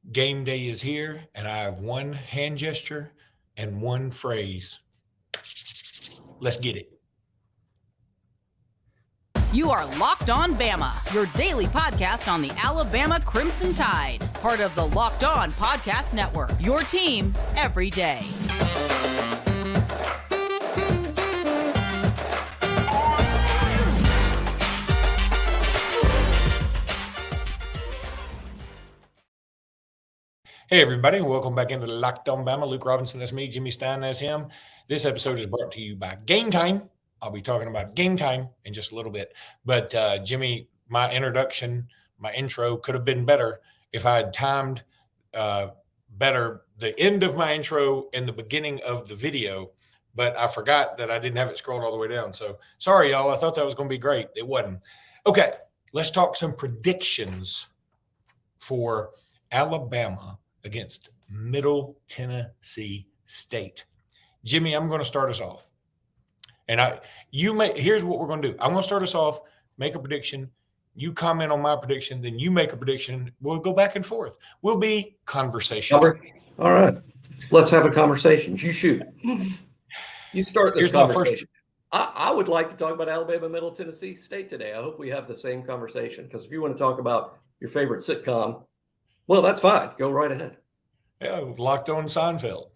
Game day is here, and I have one hand gesture and one phrase. Let's get it. You are Locked On Bama, your daily podcast on the Alabama Crimson Tide. Part of the Locked On Podcast Network, your team every day. Hey, everybody, and welcome back into the Locked On Bama. Luke Robinson, that's me. Jimmy Stein, that's him. This episode is brought to you by Gametime. I'll be talking about Gametime in just a little bit. But, Jimmy, my intro could have been better if I had timed better the end of my intro and the beginning of the video. But I forgot that I didn't have it scrolled all the way down. So, sorry, y'all. I thought that was going to be great. It wasn't. Okay, let's talk some predictions for Alabama against Middle Tennessee State. Jimmy, I'm going to start us off. And here's what we're going to do. I'm going to start us off, make a prediction. You comment on my prediction, then you make a prediction. We'll go back and forth. We'll be conversational. All right. Let's have a conversation. You shoot. You start this conversation. I would like to talk about Alabama Middle Tennessee State today. I hope we have the same conversation, because if you want to talk about your favorite sitcom, well, that's fine. Go right ahead. Yeah, we've locked on Seinfeld.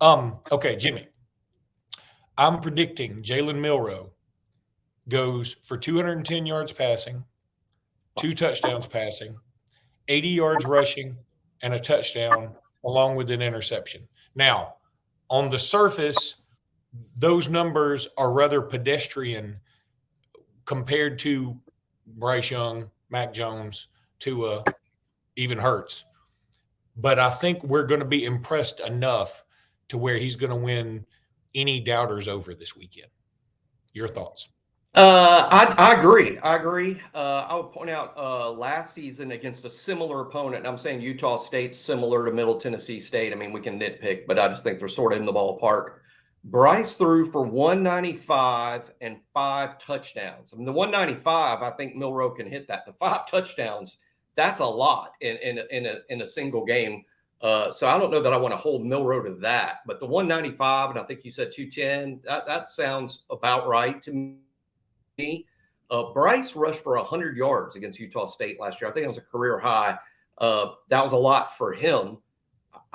Okay, Jimmy. I'm predicting Jalen Milroe goes for 210 yards passing, 2 touchdowns passing, 80 yards rushing, and a touchdown, along with an interception. Now, on the surface, those numbers are rather pedestrian compared to Bryce Young, Mac Jones, Tua, even Hurts. But I think we're going to be impressed enough to where he's going to win any doubters over this weekend. Your thoughts? I agree. I would point out last season against a similar opponent, and I'm saying Utah State's similar to Middle Tennessee State. I mean, we can nitpick, but I just think they're sort of in the ballpark. Bryce threw for 195 and 5 touchdowns. I mean, the 195, I think Milroe can hit that. The 5 touchdowns, that's a lot in a single game. So I don't know that I want to hold Milroe to that, but the 195, and I think you said 210, that sounds about right to me. Bryce rushed for 100 yards against Utah State last year. I think it was a career high. That was a lot for him.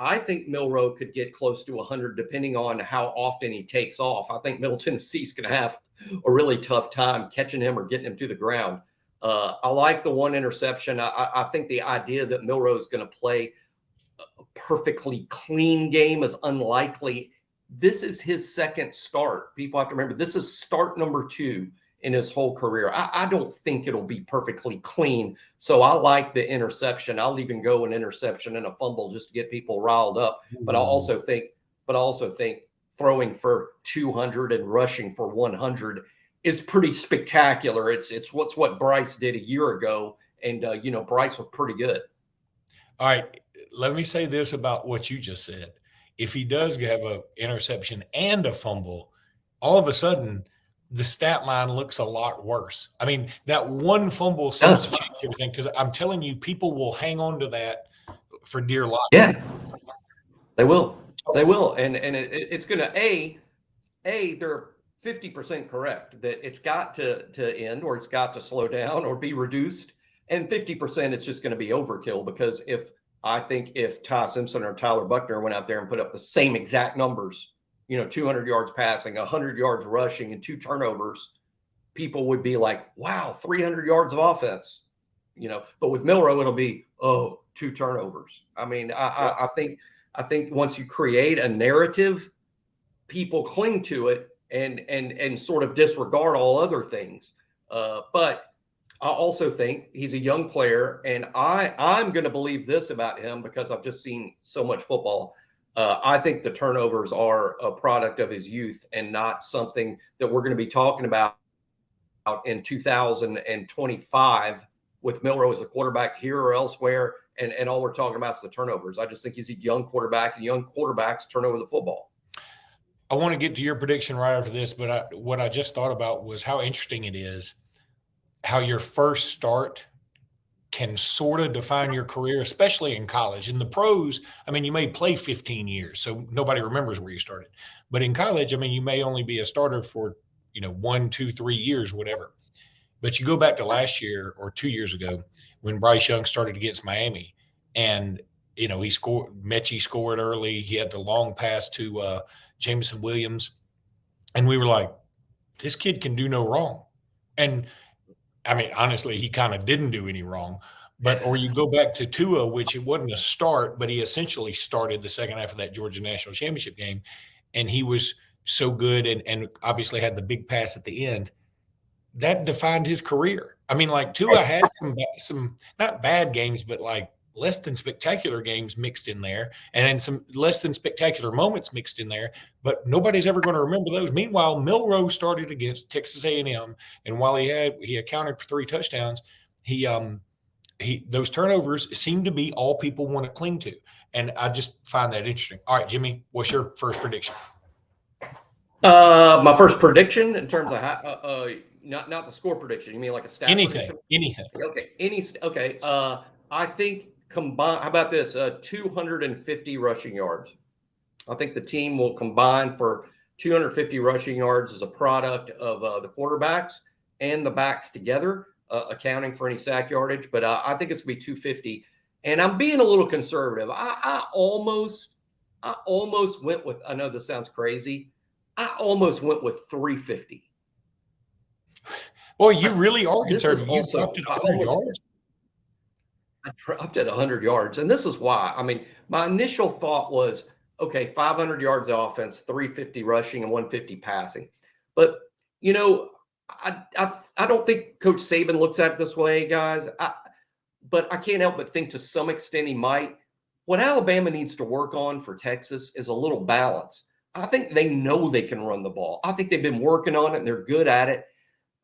I think Milroe could get close to 100 depending on how often he takes off. I think Middle Tennessee's going to have a really tough time catching him or getting him to the ground. I like the 1 interception. I think the idea that Milroe is going to play a perfectly clean game is unlikely. This is his second start. People have to remember, this is start number 2 in his whole career. I don't think it'll be perfectly clean. So I like the interception. I'll even go an interception and a fumble just to get people riled up. But I also think throwing for 200 and rushing for 100 is pretty spectacular. It's what Bryce did a year ago. And, Bryce was pretty good. All right. Let me say this about what you just said. If he does have an interception and a fumble, all of a sudden the stat line looks a lot worse. I mean, that one fumble seems to change everything, because I'm telling you, people will hang on to that for dear life. Yeah, they will. They will. And it's going to, they're 50% correct that it's got to end, or it's got to slow down or be reduced. And 50% it's just going to be overkill, because if Ty Simpson or Tyler Buckner went out there and put up the same exact numbers, 200 yards passing, 100 yards rushing, and 2 turnovers, people would be like, wow, 300 yards of offense, but with Milroe, it'll be, 2 turnovers. I mean, I think once you create a narrative, people cling to it and sort of disregard all other things. But I also think he's a young player, and I'm going to believe this about him because I've just seen so much football. I think the turnovers are a product of his youth and not something that we're going to be talking about in 2025 with Milroe as a quarterback here or elsewhere. And all we're talking about is the turnovers. I just think he's a young quarterback, and young quarterbacks turn over the football. I want to get to your prediction right after this, but what I just thought about was how interesting it is how your first start can sort of define your career, especially in college. In the pros, I mean, you may play 15 years, so nobody remembers where you started. But in college, I mean, you may only be a starter for, 1, 2, 3 years, whatever. But you go back to last year or 2 years ago when Bryce Young started against Miami, and he scored. Mechie scored early. He had the long pass to Jameson Williams, and we were like, "This kid can do no wrong." And I mean, honestly, he kind of didn't do any wrong. But or you go back to Tua, which it wasn't a start, but he essentially started the second half of that Georgia National Championship game, and he was so good and obviously had the big pass at the end. That defined his career. I mean, like Tua had some not bad games, but like less than spectacular games mixed in there, and then some less than spectacular moments mixed in there. But nobody's ever going to remember those. Meanwhile, Milroe started against Texas A&M, and while he accounted for 3 touchdowns, he those turnovers seem to be all people want to cling to, and I just find that interesting. All right, Jimmy, what's your first prediction? My first prediction in terms of how, not the score prediction. You mean like a stat Anything. Okay. I think combine. How about this? 250 rushing yards. I think the team will combine for 250 rushing yards as a product of the quarterbacks and the backs together, accounting for any sack yardage. But I think it's gonna be 250. And I'm being a little conservative. I almost went with. I know this sounds crazy. I almost went with 350. Well, you really are conservative. You Also, dropped it 100 yards. I dropped at 100 yards, and this is why. I mean, my initial thought was, okay, 500 yards offense, 350 rushing, and 150 passing. But I don't think Coach Saban looks at it this way, guys. But I can't help but think to some extent he might. What Alabama needs to work on for Texas is a little balance. I think they know they can run the ball. I think they've been working on it and they're good at it.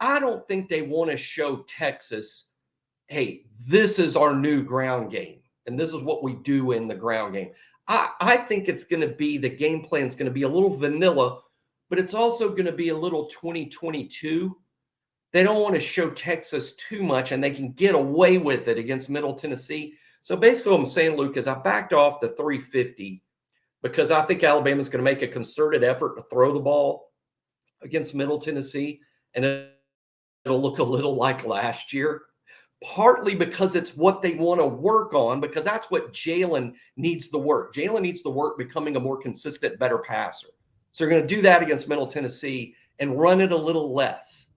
I don't think they want to show Texas, hey, this is our new ground game, and this is what we do in the ground game. I think it's going to be, the game plan is going to be a little vanilla, but it's also going to be a little 2022. They don't want to show Texas too much, and they can get away with it against Middle Tennessee. So basically what I'm saying, Luke, is I backed off the 350 because I think Alabama's going to make a concerted effort to throw the ball against Middle Tennessee, and it'll look a little like last year, partly because it's what they want to work on, because that's what Jalen needs to work. Jalen needs to work becoming a more consistent, better passer. So they're going to do that against Middle Tennessee and run it a little less.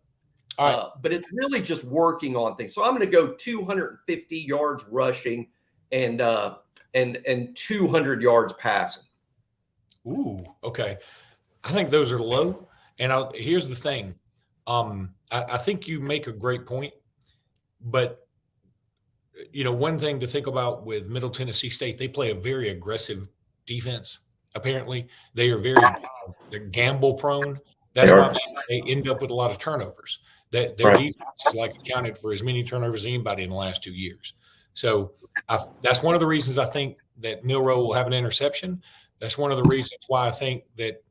All right. But it's really just working on things. So I'm going to go 250 yards rushing and 200 yards passing. Ooh, okay. I think those are low. And here's the thing. I think you make a great point, but one thing to think about with Middle Tennessee State, they play a very aggressive defense. Apparently, they're gamble prone. That's why they end up with a lot of turnovers. Their defense is accounted for as many turnovers as anybody in the last 2 years. So that's one of the reasons I think that Milroe will have an interception. That's one of the reasons why I think that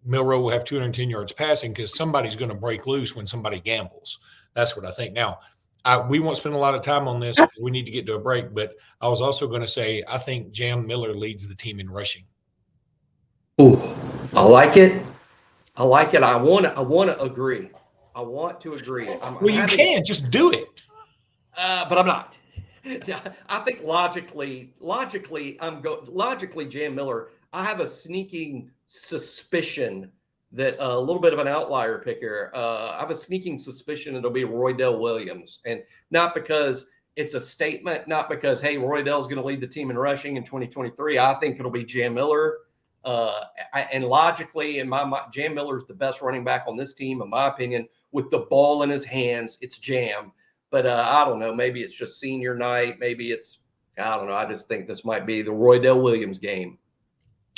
Milroe will have 210 yards passing, because somebody's going to break loose when somebody gambles. That's what I think. Now, we won't spend a lot of time on this because we need to get to a break, but I was also going to say I think Jam Miller leads the team in rushing. Ooh, I like it. I want to agree. I want to agree. You can just do it. But I'm not. I think logically, Jam Miller, I have a sneaking suspicion that a little bit of an outlier pick here. I have a sneaking suspicion it'll be Roydell Williams, and not because it's a statement, not because, hey, Roydell's going to lead the team in rushing in 2023. I think it'll be Jam Miller. And logically, in my mind, Jam Miller is the best running back on this team, in my opinion. With the ball in his hands, it's Jam. But I don't know. Maybe it's just senior night. Maybe it's, I don't know. I just think this might be the Roydell Williams game.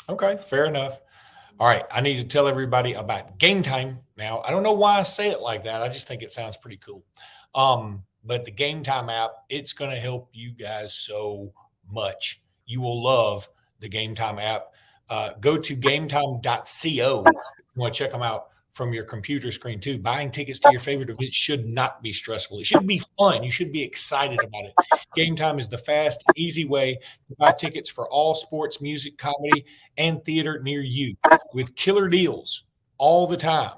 Okay, fair enough. All right, I need to tell everybody about Gametime now. I don't know why I say it like that. I just think it sounds pretty cool. But the Gametime app, it's going to help you guys so much. You will love the Gametime app. Go to gametime.co. You want to check them out from your computer screen too. Buying tickets to your favorite event should not be stressful. It should be fun. You should be excited about it. Game Time is the fast, easy way to buy tickets for all sports, music, comedy, and theater near you with killer deals all the time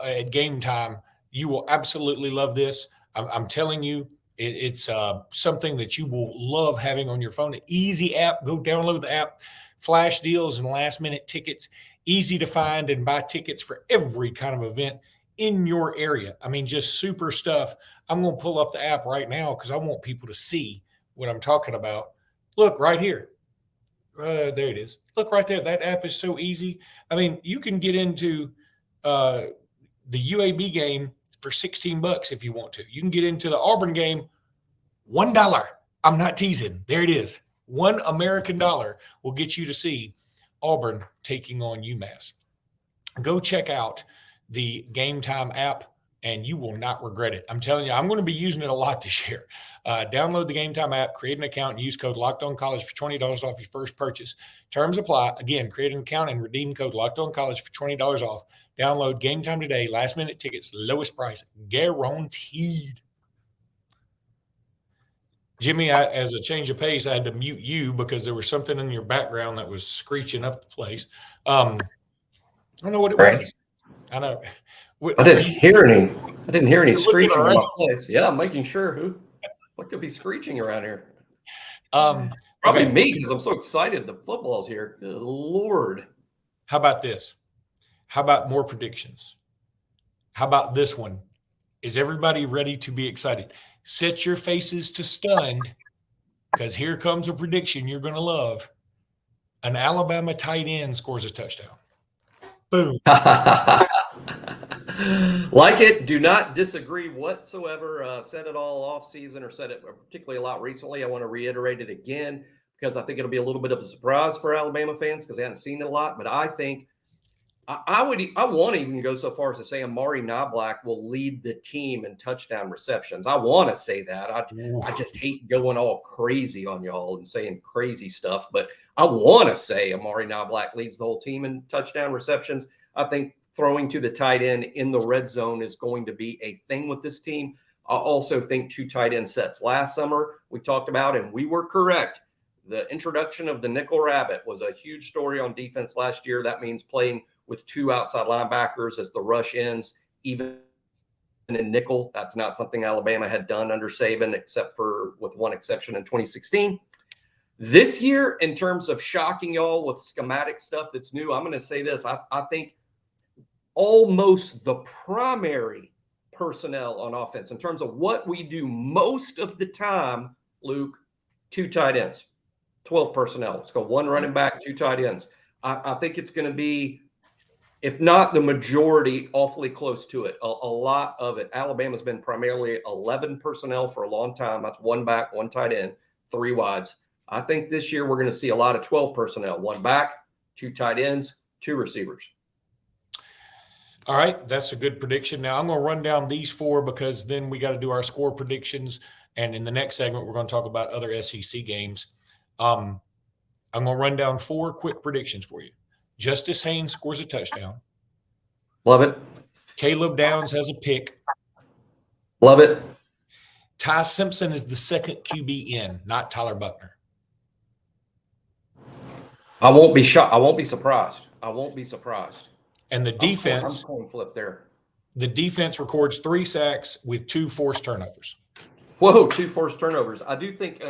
at Game Time. You will absolutely love this. I'm telling you, it's something that you will love having on your phone. An easy app. Go download the app. Flash deals and last-minute tickets. Easy to find and buy tickets for every kind of event in your area. I mean, just super stuff. I'm going to pull up the app right now because I want people to see what I'm talking about. Look right here. There it is. Look right there. That app is so easy. I mean, you can get into the UAB game for $16 if you want to. You can get into the Auburn game, $1. I'm not teasing. There it is. $1 American dollar will get you to see Auburn taking on UMass. Go check out the Game Time app, and you will not regret it. I'm telling you, I'm going to be using it a lot this year. Download the Game Time app, create an account, and use code LOCKEDONCollege for $20 off your first purchase. Terms apply. Again, create an account and redeem code LOCKEDONCollege for $20 off. Download Game Time today. Last-minute tickets, lowest price, guaranteed. Jimmy, as a change of pace, I had to mute you because there was something in your background that was screeching up the place. I don't know what it was. I know. I didn't hear any screeching in around. my place. Yeah, I'm making sure. What could be screeching around here? Probably Okay. me because I'm so excited the football's here. Good Lord. How about this? How about more predictions? How about this one? Is everybody ready to be excited? Set your faces to stunned because here comes a prediction you're going to love. An Alabama tight end scores a touchdown. Boom. Like it. Do not disagree whatsoever. Said it all off season or said it particularly a lot recently. I want to reiterate it again because I think it'll be a little bit of a surprise for Alabama fans because they haven't seen it a lot. But I think I want to even go so far as to say Amari Knobloch will lead the team in touchdown receptions. I want to say that. I just hate going all crazy on y'all and saying crazy stuff, but I want to say Amari Knobloch leads the whole team in touchdown receptions. I think throwing to the tight end in the red zone is going to be a thing with this team. I also think 2 tight end sets last summer we talked about, and we were correct. The introduction of the nickel rabbit was a huge story on defense last year. That means playing with 2 outside linebackers as the rush ends, even in nickel. That's not something Alabama had done under Saban, except for with one exception in 2016. This year, in terms of shocking y'all with schematic stuff that's new, I'm going to say this. I think almost the primary personnel on offense, in terms of what we do most of the time, Luke, 2 tight ends, 12 personnel. Let's go 1 running back, 2 tight ends. I think it's going to be, if not the majority, awfully close to it. A lot of it. Alabama's been primarily 11 personnel for a long time. That's 1 back, 1 tight end, 3 wides. I think this year we're going to see a lot of 12 personnel, 1 back, 2 tight ends, 2 receivers. All right, that's a good prediction. Now I'm going to run down these 4 because then we got to do our score predictions. And in the next segment, we're going to talk about other SEC games. I'm going to run down 4 quick predictions for you. Justice Haynes scores a touchdown. Love it. Caleb Downs has a pick. Love it. Ty Simpson is the second QB in, not Tyler Buckner. I won't be shocked. I won't be surprised. And the defense, I'm coin flip there. The defense records 3 sacks with 2 forced turnovers. Whoa, 2 forced turnovers. I do think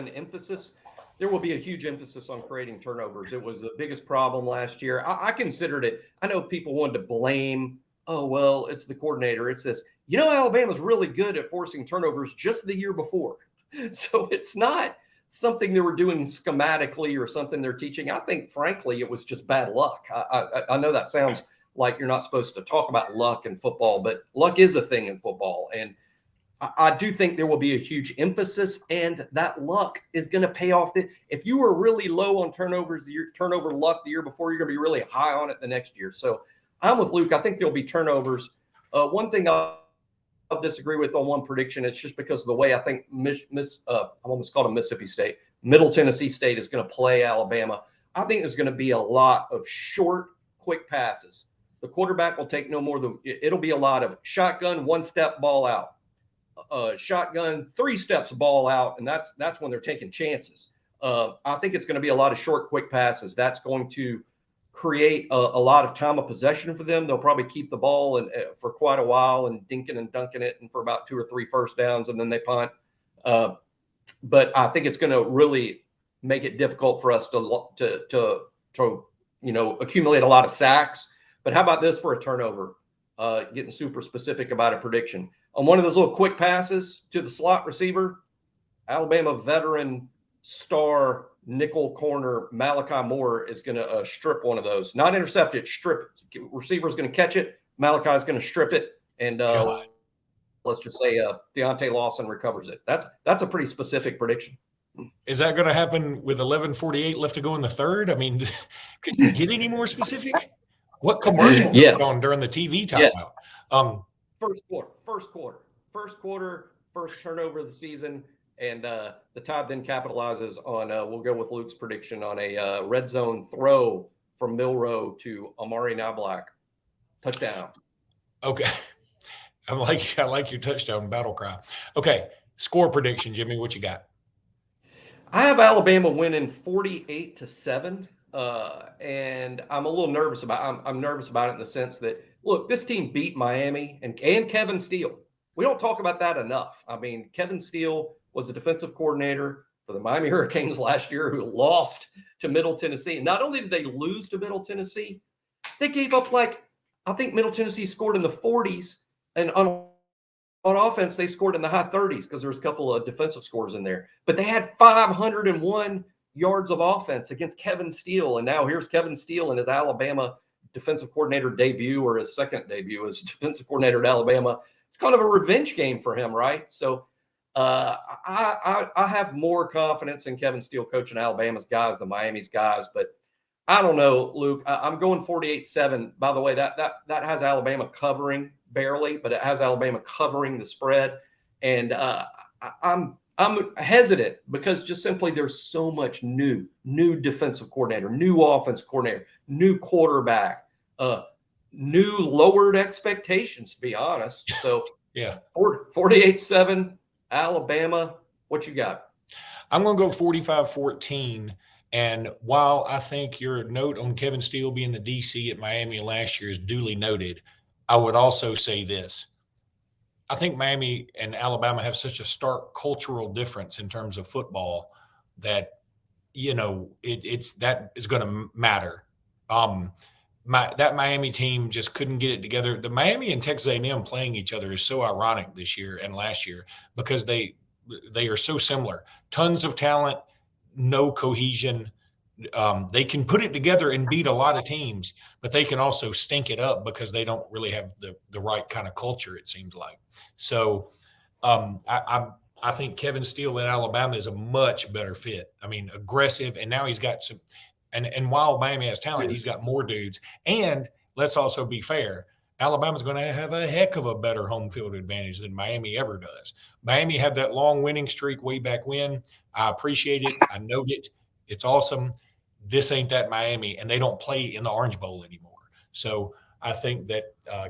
there will be a huge emphasis on creating turnovers. It was the biggest problem last year. I considered it. I know people wanted to blame, oh, well, it's the coordinator. It's this. Alabama's really good at forcing turnovers just the year before. So it's not something they were doing schematically or something they're teaching. I think, frankly, it was just bad luck. I know that sounds like you're not supposed to talk about luck in football, but luck is a thing in football. And I do think there will be a huge emphasis, and that luck is going to pay off. If you were really low on turnover luck the year before, you're going to be really high on it the next year. So I'm with Luke. I think there'll be turnovers. One thing I'll disagree with on one prediction, it's just because of the way I think I almost called it Mississippi State. Middle Tennessee State is going to play Alabama. I think there's going to be a lot of short, quick passes. the quarterback will take no more than, it'll be a lot of shotgun, 1-step ball out, shotgun, 3 steps ball out. And that's when they're taking chances. I think it's going to be a lot of short, quick passes. That's going to create a lot of time of possession for them. They'll probably keep the ball for quite a while and dinking and dunking it, and for about 2 or 3 first downs, and then they punt. But I think it's going to really make it difficult for us to accumulate a lot of sacks. But how about this for a turnover? Getting super specific about a prediction. On one of those little quick passes to the slot receiver, Alabama veteran star nickel corner Malachi Moore is going to strip one of those. Not intercept it, strip it. Receiver's going to catch it. Malachi's going to strip it. And let's just say Deontay Lawson recovers it. That's a pretty specific prediction. Is that going to happen with 11:48 left to go in the third? I mean, could you get any more specific? What commercial was on during the TV timeout? Yes. First quarter, first turnover of the season. And the Tide then capitalizes on, we'll go with Luke's prediction, on a red zone throw from Milroe to Amari Niblack. Touchdown. Okay. I like your touchdown battle cry. Okay. Score prediction, Jimmy. What you got? I have Alabama winning 48-7. And I'm a little nervous about I'm nervous about it in the sense that, look, this team beat Miami and Kevin Steele. We don't talk about that enough. I mean, Kevin Steele was the defensive coordinator for the Miami Hurricanes last year, who lost to Middle Tennessee. And not only did they lose to Middle Tennessee, they gave up, I think Middle Tennessee scored in the 40s, and on offense, they scored in the high 30s because there was a couple of defensive scores in there. But they had 501 yards of offense against Kevin Steele. And now here's Kevin Steele in his Alabama defensive coordinator debut, or his second debut as defensive coordinator at Alabama. It's kind of a revenge game for him, right? So I have more confidence in Kevin Steele coaching Alabama's guys than Miami's guys, but I don't know, Luke. I'm going 48-7. By the way, that has Alabama covering barely, but it has Alabama covering the spread. And I'm hesitant because just simply there's so much new defensive coordinator, new offense coordinator, new quarterback, new lowered expectations, to be honest. So yeah, 48-7. Alabama, what you got? I'm going to go 45-14. And while I think your note on Kevin Steele being the DC at Miami last year is duly noted, I would also say this. I think Miami and Alabama have such a stark cultural difference in terms of football that, that is going to matter. That Miami team just couldn't get it together. The Miami and Texas A&M playing each other is so ironic this year and last year because they are so similar. Tons of talent, no cohesion. They can put it together and beat a lot of teams, but they can also stink it up because they don't really have the right kind of culture, it seems like. So I think Kevin Steele in Alabama is a much better fit. I mean, aggressive, and now he's got some – and while Miami has talent, he's got more dudes. And let's also be fair, Alabama's going to have a heck of a better home field advantage than Miami ever does. Miami had that long winning streak way back when. I appreciate it. I note it. It's awesome. This ain't that Miami, and they don't play in the Orange Bowl anymore. So I think that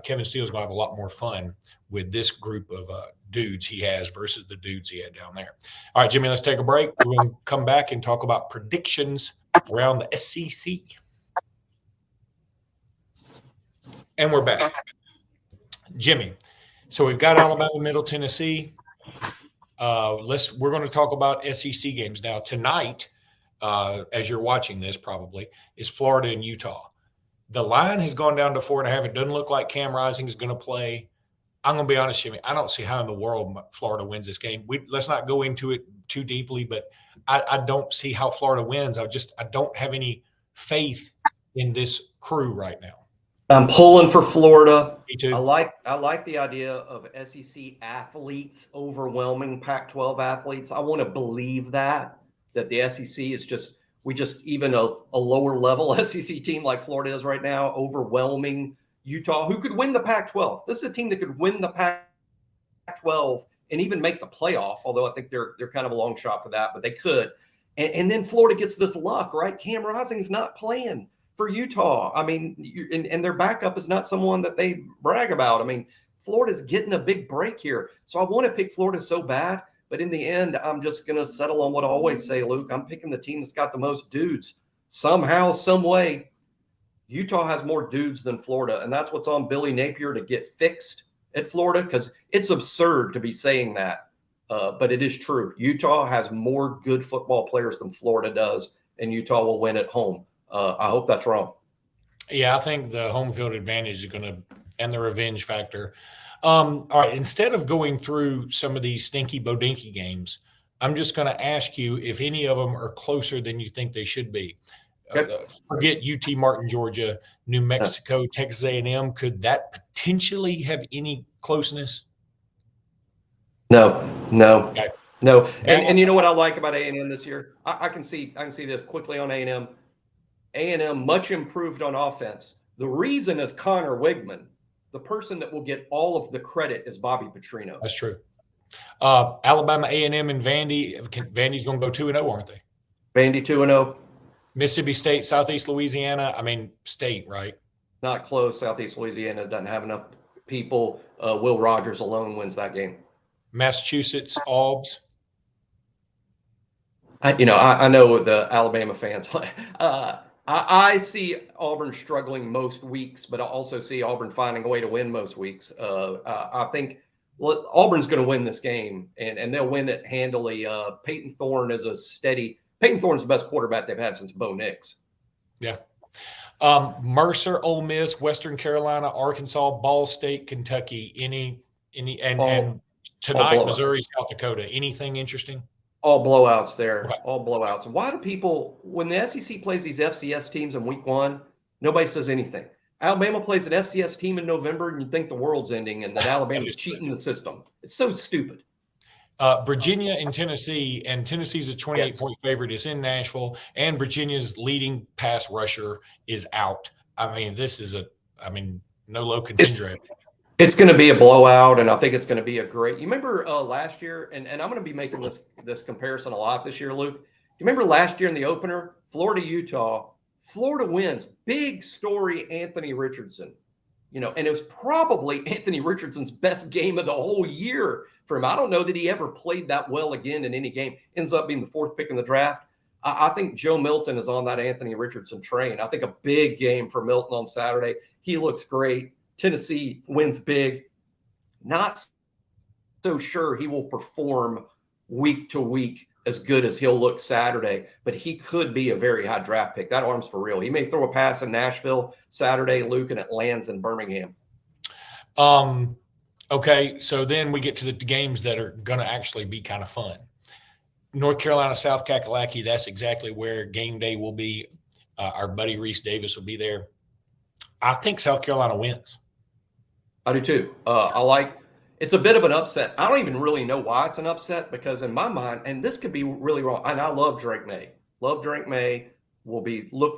Kevin Steele is going to have a lot more fun with this group of dudes he has versus the dudes he had down there. All right, Jimmy, let's take a break. We're going to come back and talk about predictions around the SEC. And we're back. Jimmy, so we've got Alabama, Middle Tennessee. We're going to talk about SEC games. Now, tonight, as you're watching this probably, is Florida and Utah. The line has gone down to 4.5. It doesn't look like Cam Rising is going to play. I'm going to be honest, Jimmy, I don't see how in the world Florida wins this game. Let's not go into it too deeply, but I don't see how Florida wins. I don't have any faith in this crew right now. I'm pulling for Florida. Me too. I like the idea of SEC athletes overwhelming Pac-12 athletes. I want to believe that the SEC is just even a lower level SEC team like Florida is right now, overwhelming Utah, who could win the Pac-12. This is a team that could win the Pac-12 and even make the playoff, although I think they're kind of a long shot for that, but they could. And then Florida gets this luck, right? Cam Rising's not playing for Utah. I mean, and their backup is not someone that they brag about. I mean, Florida's getting a big break here. So I want to pick Florida so bad. But in the end, I'm just going to settle on what I always say, Luke. I'm picking the team that's got the most dudes. Somehow, some way, Utah has more dudes than Florida. And that's what's on Billy Napier to get fixed at Florida, because it's absurd to be saying that. But it is true. Utah has more good football players than Florida does, and Utah will win at home. I hope that's wrong. Yeah, I think the home field advantage is going to – and the revenge factor. All right, instead of going through some of these stinky bodinky games, I'm just going to ask you if any of them are closer than you think they should be. Forget UT Martin, Georgia, New Mexico, Texas A&M. Could that potentially have any closeness? No. Okay. No. And you know what I like about A&M this year? I can see this quickly on A&M. A&M much improved on offense. The reason is Connor Wigman. The person that will get all of the credit is Bobby Petrino. That's true. Alabama A&M and Vandy. Vandy's going to go 2-0, aren't they? Vandy 2-0. Mississippi State, Southeast Louisiana. I mean, state, right? Not close. Southeast Louisiana doesn't have enough people. Will Rogers alone wins that game. Massachusetts, Aubs. I know the Alabama fans. I see Auburn struggling most weeks, but I also see Auburn finding a way to win most weeks. I think Auburn's going to win this game, and they'll win it handily. Peyton Thorne is Peyton Thorne's the best quarterback they've had since Bo Nix. Yeah. Mercer, Ole Miss, Western Carolina, Arkansas, Ball State, Kentucky. And tonight, Missouri, South Dakota. Anything interesting? All blowouts there. Okay. All blowouts. Why do people, when the SEC plays these FCS teams in week 1, nobody says anything? Alabama plays an FCS team in November, and you think the world's ending and that Alabama's cheating the system. It's so stupid. Virginia and Tennessee, and Tennessee's a 28-point favorite. It's in Nashville, and Virginia's leading pass rusher is out. I mean, no low contender. It's going to be a blowout, and I think it's going to be a great – you remember last year, and I'm going to be making this comparison a lot this year, Luke. You remember last year in the opener, Florida-Utah, Florida wins. Big story, Anthony Richardson. And it was probably Anthony Richardson's best game of the whole year for him. I don't know that he ever played that well again in any game. Ends up being the 4th pick in the draft. I think Joe Milton is on that Anthony Richardson train. I think a big game for Milton on Saturday. He looks great. Tennessee wins big. Not so sure he will perform week to week as good as he'll look Saturday, but he could be a very high draft pick. That arm's for real. He may throw a pass in Nashville Saturday, Luke, and it lands in Birmingham. Okay, so then we get to the games that are going to actually be kind of fun. North Carolina, South Kakalaki, that's exactly where game day will be. Our buddy Reese Davis will be there. I think South Carolina wins. I do too. It's a bit of an upset. I don't even really know why it's an upset, because in my mind, and this could be really wrong, and I love Drake May. Look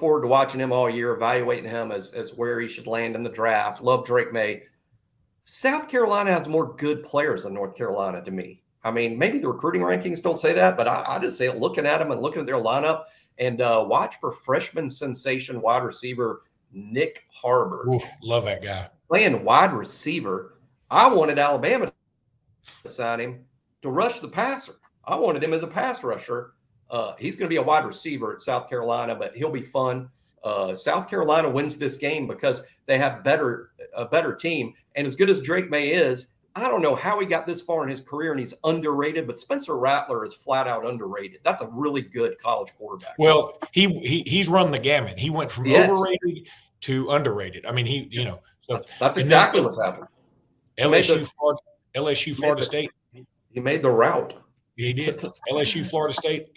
forward to watching him all year, evaluating him as where he should land in the draft. Love Drake May. South Carolina has more good players than North Carolina to me. I mean, maybe the recruiting rankings don't say that, but I just say it looking at them and looking at their lineup, and watch for freshman sensation wide receiver Nick Harbor. Oof, love that guy. Playing wide receiver. I wanted Alabama to sign him to rush the passer. I wanted him as a pass rusher. He's going to be a wide receiver at South Carolina, but he'll be fun. South Carolina wins this game because they have a better team. And as good as Drake May is, I don't know how he got this far in his career, and he's underrated, but Spencer Rattler is flat out underrated. That's a really good college quarterback. Well, he's run the gamut. He went from overrated to underrated. I mean, so that's exactly what's happened. LSU, Florida State. He made the route. He did. LSU, Florida State.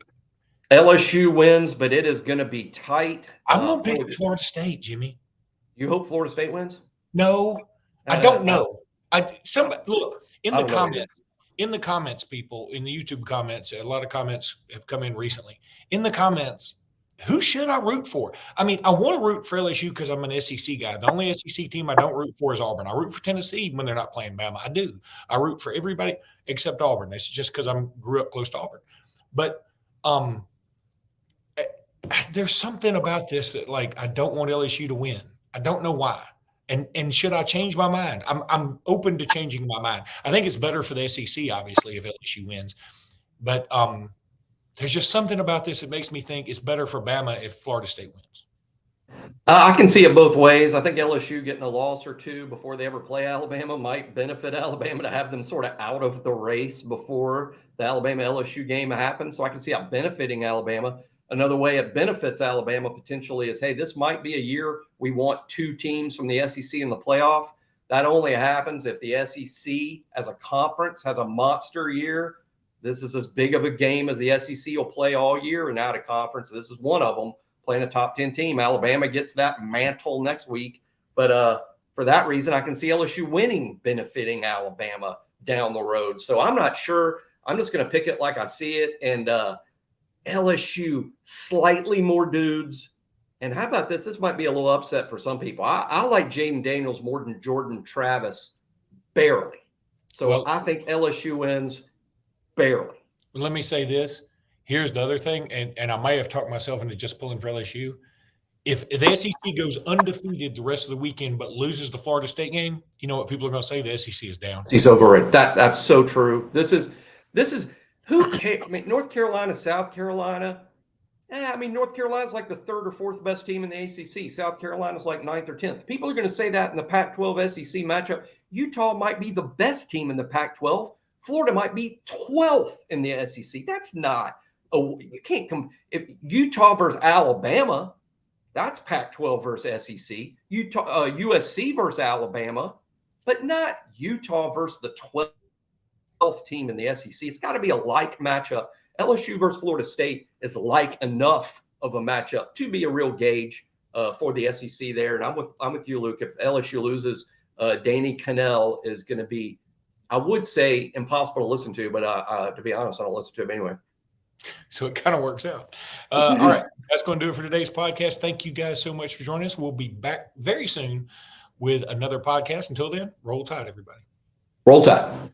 LSU wins, but it is going to be tight. I'm going to pick Florida State, Jimmy. You hope Florida State wins? No, I don't know. Look in the comments, people in the YouTube comments. A lot of comments have come in recently. In the comments, who should I root for? I mean, I want to root for LSU because I'm an SEC guy. The only SEC team I don't root for is Auburn. I root for Tennessee when they're not playing Bama. I do. I root for everybody except Auburn. That's just because I grew up close to Auburn. But there's something about this that, like, I don't want LSU to win. I don't know why. And should I change my mind? I'm open to changing my mind. I think it's better for the SEC, obviously, if LSU wins. But there's just something about this that makes me think it's better for Bama if Florida State wins. I can see it both ways. I think LSU getting a loss or two before they ever play Alabama might benefit Alabama to have them sort of out of the race before the Alabama-LSU game happens. So I can see it benefiting Alabama. Another way it benefits Alabama potentially is, hey, this might be a year we want 2 teams from the SEC in the playoff. That only happens if the SEC as a conference has a monster year. This is as big of a game as the SEC will play all year, and out of conference, this is one of them. Playing a top 10 team. Alabama gets that mantle next week. But for that reason, I can see LSU winning, benefiting Alabama down the road. So I'm not sure. I'm just going to pick it like I see it. And LSU, slightly more dudes. And how about this? This might be a little upset for some people. I like Jaden Daniels more than Jordan Travis, barely. So I think LSU wins barely. Let me say this. Here's the other thing, and I may have talked myself into just pulling for LSU. If the SEC goes undefeated the rest of the weekend but loses the Florida State game, you know what people are going to say? The SEC is down. He's overrated. That's so true. This is who cares? I mean, North Carolina, South Carolina. I mean, North Carolina's like the 3rd or 4th best team in the ACC. South Carolina's like 9th or 10th. People are going to say that in the Pac-12 SEC matchup. Utah might be the best team in the Pac-12. Florida might be 12th in the SEC. That's not. Oh, you can't come if Utah versus Alabama, that's Pac-12 versus SEC. USC versus Alabama, but not Utah versus the 12th team in the SEC. It's got to be a like matchup. LSU versus Florida State is like enough of a matchup to be a real gauge for the SEC there. And I'm with you, Luke. If LSU loses, Danny Cannell is going to be, I would say, impossible to listen to, but to be honest, I don't listen to him anyway. So it kind of works out. All right. That's going to do it for today's podcast. Thank you guys so much for joining us. We'll be back very soon with another podcast. Until then, roll tide, everybody. Roll tide.